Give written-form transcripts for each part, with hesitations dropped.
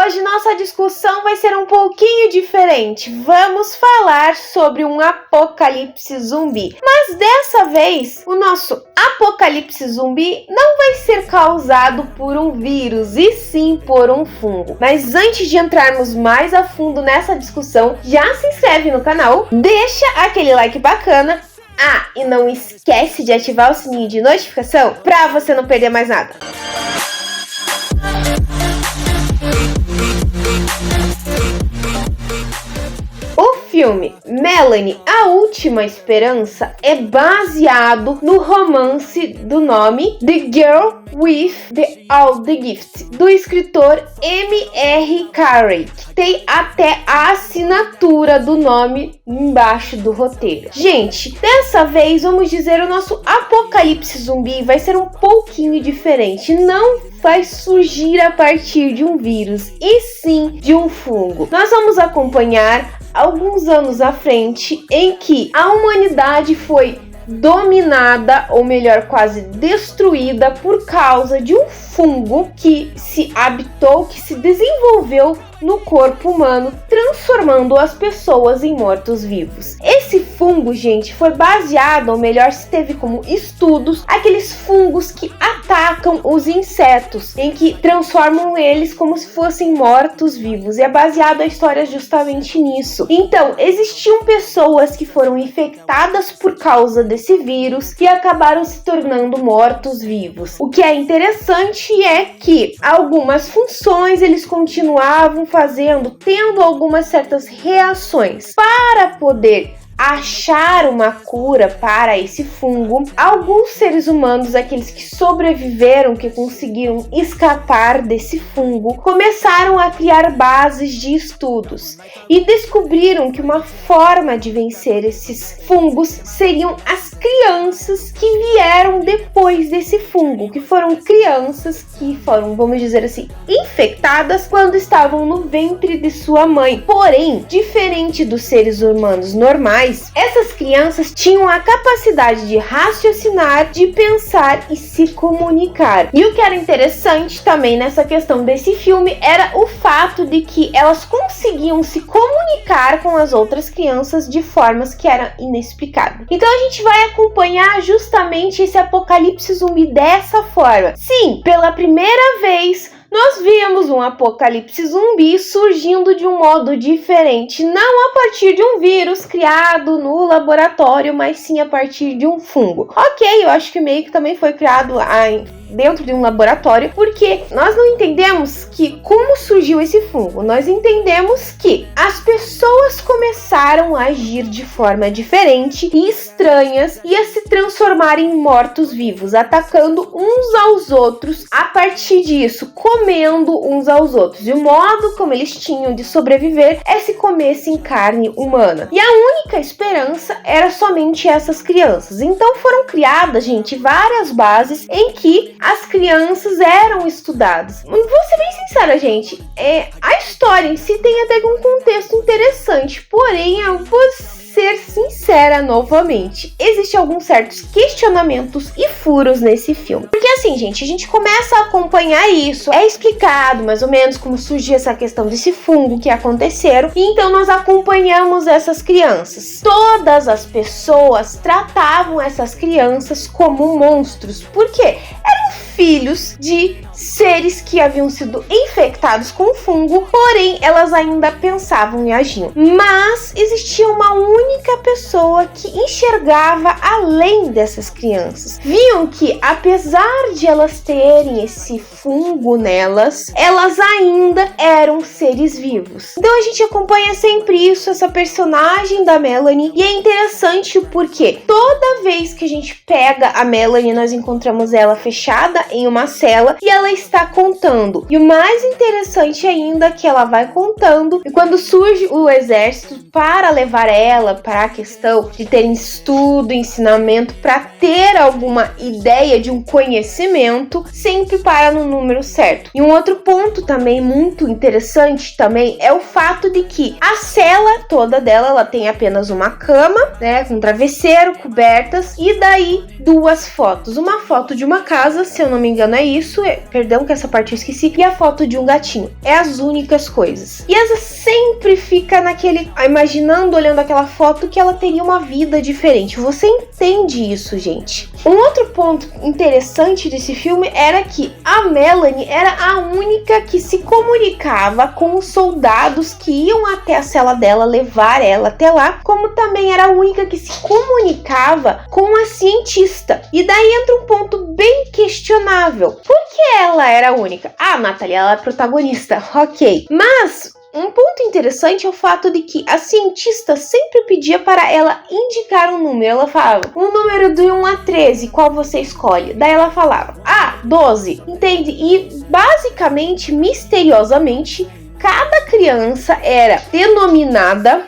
hoje nossa discussão vai ser um pouquinho diferente. Vamos falar sobre um apocalipse zumbi. Mas dessa vez, o nosso apocalipse zumbi não vai ser causado por um vírus, e sim por um fungo. Mas antes de entrarmos mais a fundo nessa discussão, já se inscreve no canal, deixa aquele like bacana. Ah, e não esquece de ativar o sininho de notificação para você não perder mais nada. O filme Melanie, A Última Esperança é baseado no romance do nome The Girl with All the Gifts, do escritor M.R. Carey, que tem até a assinatura do nome embaixo do roteiro. Gente, dessa vez vamos dizer o nosso apocalipse zumbi vai ser um pouquinho diferente. Não vai surgir a partir de um vírus, e sim de um fungo. Nós vamos acompanhar alguns anos à frente em que a humanidade foi dominada, ou melhor, quase destruída por causa de um fungo que se habitou, que se desenvolveu no corpo humano, transformando as pessoas em mortos-vivos. Esse fungo, gente, foi baseado, ou melhor, se teve como estudos, aqueles fungos que atacam os insetos, em que transformam eles como se fossem mortos-vivos, e é baseado a história justamente nisso. Então, existiam pessoas que foram infectadas por causa desse vírus e acabaram se tornando mortos-vivos. O que é interessante é que algumas funções eles continuavam fazendo, tendo algumas certas reações. Para poder achar uma cura para esse fungo, alguns seres humanos, aqueles que sobreviveram, que conseguiram escapar desse fungo, começaram a criar bases de estudos e descobriram que uma forma de vencer esses fungos seriam as crianças que vieram depois desse fungo, que foram crianças que foram, vamos dizer assim, infectadas quando estavam no ventre de sua mãe. Porém, diferente dos seres humanos normais, essas crianças tinham a capacidade de raciocinar, de pensar e se comunicar. E o que era interessante também nessa questão desse filme era o fato de que elas conseguiam se comunicar com as outras crianças de formas que eram inexplicáveis. Então a gente vai acompanhar justamente esse apocalipse zumbi dessa forma. Sim, pela primeira vez nós vimos um apocalipse zumbi surgindo de um modo diferente, não a partir de um vírus criado no laboratório, mas sim a partir de um fungo. Ok, eu acho que meio que também foi criado dentro de um laboratório, porque nós não entendemos que como surgiu esse fungo. Nós entendemos que as pessoas começaram a agir de forma diferente e estranhas e a se transformar em mortos-vivos, atacando uns aos outros a partir disso, comendo uns aos outros. E o modo como eles tinham de sobreviver é se comessem carne humana. E a única esperança era somente essas crianças. Então foram criadas, gente, várias bases em que as crianças eram estudadas. Vou ser bem sincera, gente, a história em si tem até um contexto interessante, porém eu vou ser sincera novamente, existem alguns certos questionamentos e furos nesse filme. Porque assim, gente, a gente começa a acompanhar isso, é explicado mais ou menos como surgiu essa questão desse fungo que aconteceram, e então nós acompanhamos essas crianças. Todas as pessoas tratavam essas crianças como monstros, porque eram filhos de seres que haviam sido infectados com fungo, porém elas ainda pensavam e agiam. Mas existia uma única pessoa que enxergava além dessas crianças. Viam que apesar de elas terem esse fungo nelas, elas ainda eram seres vivos. Então a gente acompanha sempre isso, essa personagem da Melanie, e é interessante porque toda vez que a gente pega a Melanie, nós encontramos ela fechada em uma cela e ela está contando. E o mais interessante ainda é que ela vai contando, e quando surge o exército para levar ela para a questão de ter estudo, ensinamento, para ter alguma ideia de um conhecimento, sempre para no número certo. E um outro ponto também muito interessante também é o fato de que a cela toda dela, ela tem apenas uma cama, né, com travesseiro, cobertas, e daí duas fotos. Uma foto de uma casa, se eu não me engano é isso, perdão que essa parte eu esqueci, e a foto de um gatinho. É as únicas coisas. E essa sempre fica imaginando, olhando aquela foto, que ela teria uma vida diferente. Você entende isso, gente? Um outro ponto interessante desse filme era que a Melanie era a única que se comunicava com os soldados que iam até a cela dela, levar ela até lá, como também era a única que se comunicava com a cientista. E daí entra um ponto bem questionável. Por que ela era a única? Ah, Nathalie, ela é a protagonista, ok. Mas um ponto interessante é o fato de que a cientista sempre pedia para ela indicar um número. Ela falava, um número de 1 a 13, qual você escolhe? Daí ela falava, 12, entende? E basicamente, misteriosamente, cada criança era denominada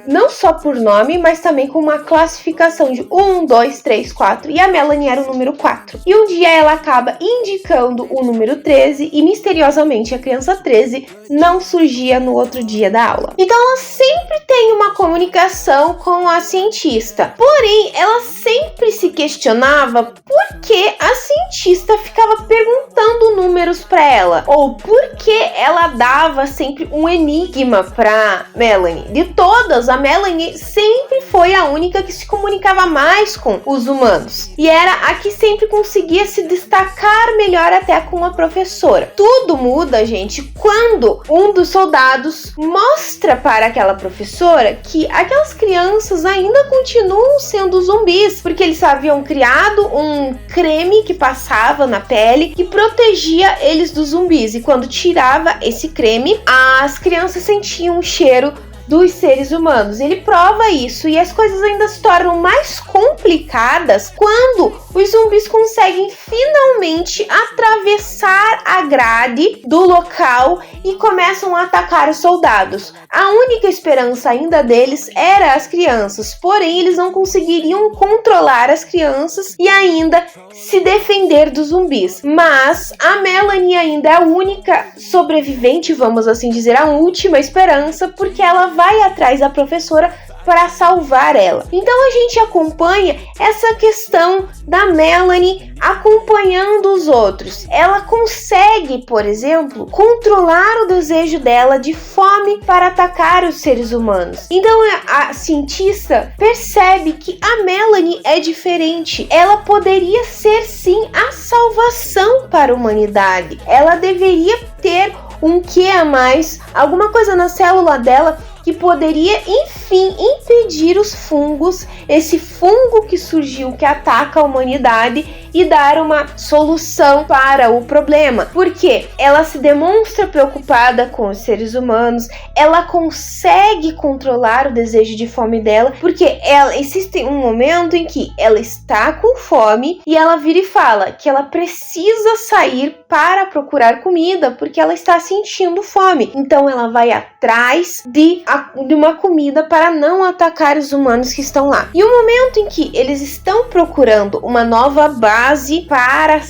não só por nome, mas também com uma classificação de 1, 2, 3, 4, e a Melanie era o número 4. E um dia ela acaba indicando o número 13 e misteriosamente a criança 13 não surgia no outro dia da aula. Então ela sempre tem uma comunicação com a cientista. Porém, ela sempre se questionava por que a cientista ficava perguntando números para ela, ou por que ela dava sempre um enigma para Melanie. De todas, a Melanie sempre foi a única que se comunicava mais com os humanos e era a que sempre conseguia se destacar melhor até com a professora. Tudo muda, gente, quando um dos soldados mostra para aquela professora que aquelas crianças ainda continuam sendo zumbis, porque eles haviam criado um creme que passava na pele que protegia eles dos zumbis, e quando tirava esse creme, as crianças sentiam o cheiro dos seres humanos. Ele prova isso e as coisas ainda se tornam mais complicadas quando os zumbis conseguem finalmente atravessar a grade do local e começam a atacar os soldados. A única esperança ainda deles era as crianças, porém eles não conseguiriam controlar as crianças e ainda se defender dos zumbis. Mas a Melanie ainda é a única sobrevivente, vamos assim dizer, a última esperança, porque ela vai atrás da professora para salvar ela. Então a gente acompanha essa questão da Melanie acompanhando os outros. Ela consegue, por exemplo, controlar o desejo dela de fome para atacar os seres humanos. Então a cientista percebe que a Melanie é diferente. Ela poderia ser sim a salvação para a humanidade. Ela deveria ter um quê a mais, alguma coisa na célula dela que poderia, enfim, impedir os fungos, esse fungo que surgiu, que ataca a humanidade, e dar uma solução para o problema. Porque ela se demonstra preocupada com os seres humanos, ela consegue controlar o desejo de fome dela, porque existe um momento em que ela está com fome e ela vira e fala que ela precisa sair para procurar comida, porque ela está sentindo fome. Então ela vai atrás de uma comida para não atacar os humanos que estão lá. E o momento em que eles estão procurando uma nova base para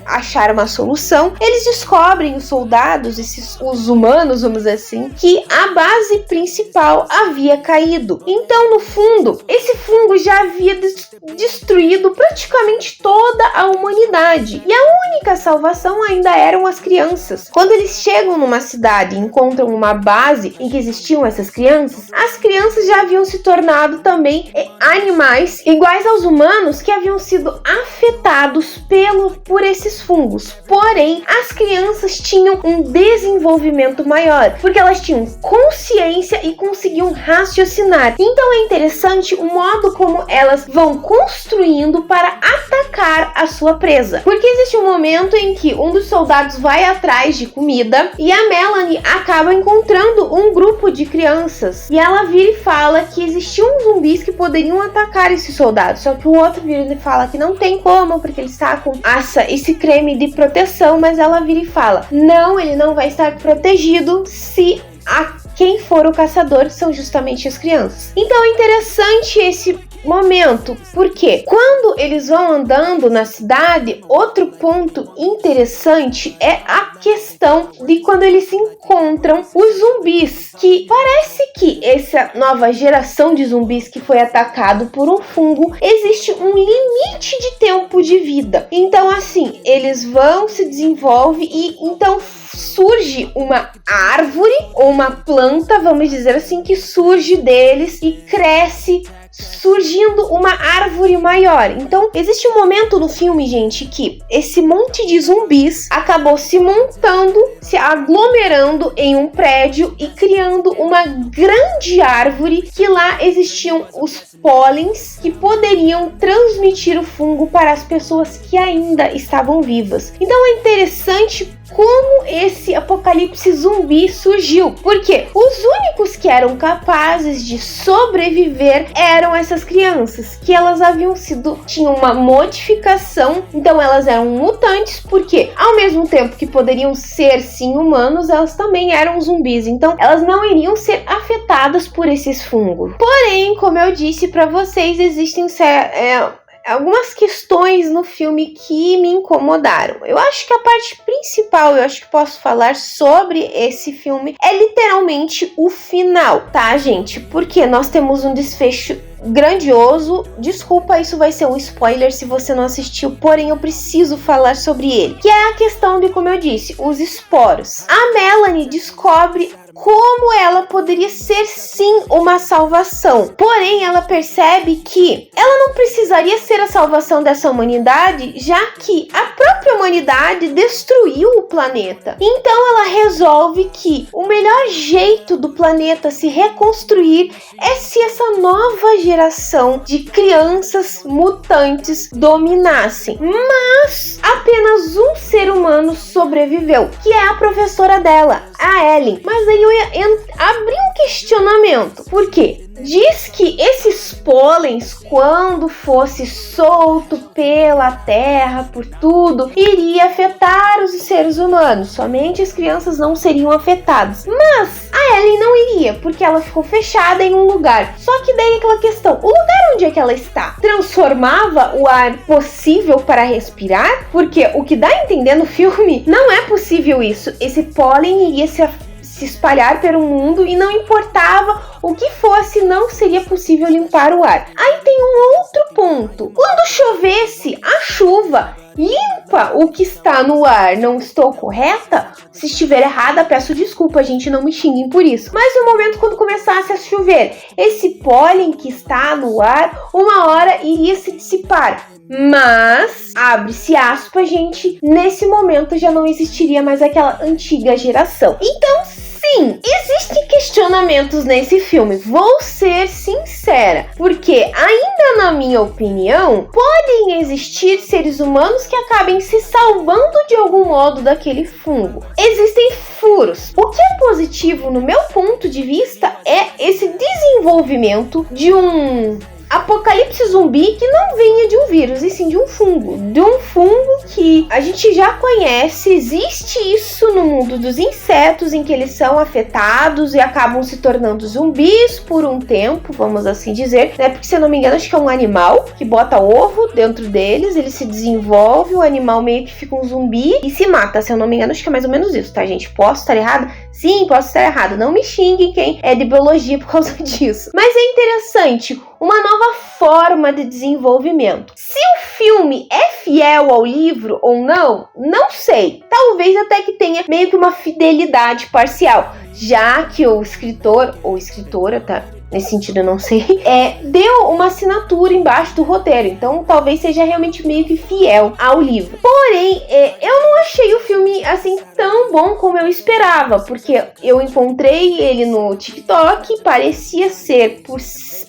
achar uma solução, eles descobrem, os soldados, os humanos, vamos dizer assim, que a base principal havia caído. Então, no fundo, esse fungo já havia destruído praticamente toda a humanidade. E a única salvação ainda eram as crianças. Quando eles chegam numa cidade e encontram uma base em que existiam essas crianças, as crianças já haviam se tornado também animais iguais aos humanos que haviam sido afetados por esses fungos. Porém, as crianças tinham um desenvolvimento maior, porque elas tinham consciência e conseguiam raciocinar. Então é interessante o modo como elas vão construindo para atacar a sua presa. Porque existe um momento em que um dos soldados vai atrás de comida e a Melanie acaba encontrando um grupo de crianças. E ela vira e fala que existiam zumbis que poderiam atacar esses soldados. Só que o outro vira e fala que não tem como, porque ele está com esse creme de proteção. Mas ela vira e fala, não, ele não vai estar protegido se quem for o caçador são justamente as crianças. Então é interessante esse momento, porque quando eles vão andando na cidade, outro ponto interessante é a questão de quando eles se encontram os zumbis, que parece que essa nova geração de zumbis que foi atacado por um fungo, existe um limite de tempo de vida. Então assim, eles vão, se desenvolve e então surge uma árvore ou uma planta, vamos dizer assim, que surge deles e cresce, surgindo uma árvore maior. Então, existe um momento no filme, gente, que esse monte de zumbis acabou se montando, se aglomerando em um prédio e criando uma grande árvore, que lá existiam os pólens que poderiam transmitir o fungo para as pessoas que ainda estavam vivas. Então, é interessante como esse apocalipse zumbi surgiu, porque os únicos que eram capazes de sobreviver eram essas crianças, que elas tinham uma modificação, então elas eram mutantes, porque ao mesmo tempo que poderiam ser sim humanos, elas também eram zumbis, então elas não iriam ser afetadas por esses fungos. Porém, como eu disse para vocês, existem algumas questões no filme que me incomodaram. Eu acho que a parte principal, eu acho que posso falar sobre esse filme, é literalmente o final, tá, gente? Porque nós temos um desfecho grandioso. Desculpa, isso vai ser um spoiler se você não assistiu, porém eu preciso falar sobre ele, que é a questão de, como eu disse, os esporos. A Melanie descobre como ela poderia ser sim uma salvação, porém ela percebe que ela não precisaria ser a salvação dessa humanidade, já que a própria humanidade destruiu o planeta. Então ela resolve que o melhor jeito do planeta se reconstruir é se essa nova geração de crianças mutantes dominassem. Mas apenas um ser humano sobreviveu, que é a professora dela, a Ellen. Mas aí eu ia abrir um questionamento. Por quê? Diz que esses pólens, quando fosse solto pela terra, por tudo, iria afetar os seres humanos. Somente as crianças não seriam afetadas. Mas a Ellen não iria, porque ela ficou fechada em um lugar. Só que daí aquela questão, o lugar onde é que ela está transformava o ar possível para respirar? Porque o que dá a entender no filme, não é possível isso. Esse pólen iria se espalhar pelo mundo e não importava o que fosse, não seria possível limpar o ar. Aí tem um outro ponto. Quando chovesse, a chuva limpa o que está no ar. Não estou correta? Se estiver errada, peço desculpa, gente, não me xinguem por isso. Mas no momento quando começasse a chover, esse pólen que está no ar, uma hora iria se dissipar. Mas, abre-se aspas, gente, nesse momento já não existiria mais aquela antiga geração. Então, sim, existem questionamentos nesse filme, vou ser sincera, porque ainda na minha opinião, podem existir seres humanos que acabem se salvando de algum modo daquele fungo. Existem furos. O que é positivo no meu ponto de vista é esse desenvolvimento de um apocalipse zumbi que não venha de um vírus, e sim de um fungo. De um fungo que a gente já conhece, existe isso no mundo dos insetos, em que eles são afetados e acabam se tornando zumbis por um tempo, vamos assim dizer, né? Porque se eu não me engano, acho que é um animal que bota ovo dentro deles, ele se desenvolve, o animal meio que fica um zumbi e se mata. Se eu não me engano, acho que é mais ou menos isso, tá, gente? Posso estar errado? Sim, posso estar errado. Não me xinguem quem é de biologia por causa disso. Mas é interessante, uma nova forma de desenvolvimento. Se o filme é fiel ao livro ou não, não sei. Talvez até que tenha meio que uma fidelidade parcial, já que o escritor ou escritora, tá? Nesse sentido eu não sei, deu uma assinatura embaixo do roteiro, então talvez seja realmente meio que fiel ao livro. Porém, eu não achei o filme assim tão bom como eu esperava, porque eu encontrei ele no TikTok, parecia ser,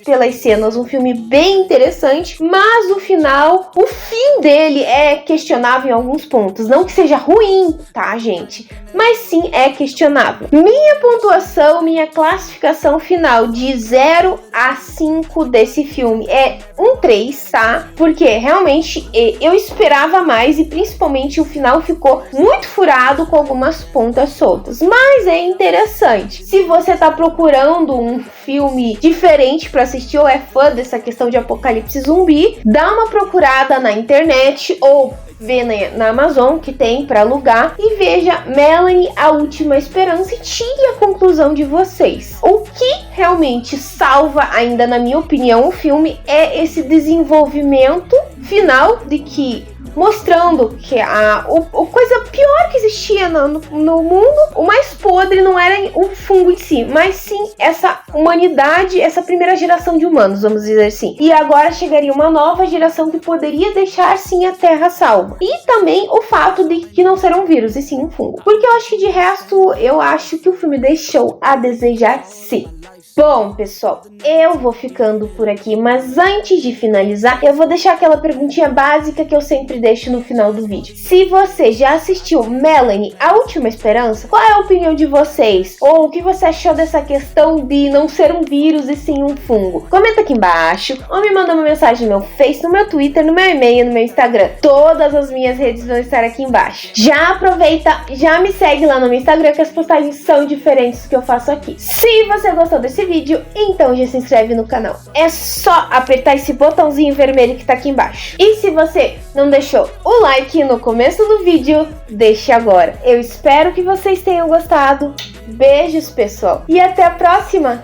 pelas cenas, um filme bem interessante, mas o final, o fim dele é questionável em alguns pontos. Não que seja ruim, tá, gente? Mas sim é questionável. Minha pontuação, minha classificação final de 0 a 5 desse filme é um 3, tá? Porque realmente eu esperava mais e principalmente o final ficou muito furado com algumas pontas soltas. Mas é interessante. Se você tá procurando um filme diferente para assistiu ou é fã dessa questão de apocalipse zumbi, dá uma procurada na internet ou vê na Amazon que tem para alugar e veja Melanie, a Última Esperança e tire a conclusão de vocês. O que realmente salva, ainda na minha opinião, o filme é esse desenvolvimento final de que mostrando que a coisa pior que existia no mundo, o mais podre não era o fungo em si, mas sim essa humanidade, essa primeira geração de humanos, vamos dizer assim. E agora chegaria uma nova geração que poderia deixar sim a Terra salva. E também o fato de que não será um vírus, e sim um fungo. Porque eu acho que de resto, eu acho que o filme deixou a desejar sim. Bom, pessoal, eu vou ficando por aqui, mas antes de finalizar, eu vou deixar aquela perguntinha básica que eu sempre deixo no final do vídeo. Se você já assistiu Melanie, a Última Esperança, qual é a opinião de vocês? Ou o que você achou dessa questão de não ser um vírus e sim um fungo? Comenta aqui embaixo, ou me manda uma mensagem no meu Face, no meu Twitter, no meu e-mail, no meu Instagram. Todas as minhas redes vão estar aqui embaixo. Já aproveita, já me segue lá no meu Instagram, que as postagens são diferentes do que eu faço aqui. Se você gostou desse vídeo, então já se inscreve no canal. É só apertar esse botãozinho vermelho que tá aqui embaixo. E se você não deixou o like no começo do vídeo, deixe agora. Eu espero que vocês tenham gostado. Beijos, pessoal. E até a próxima.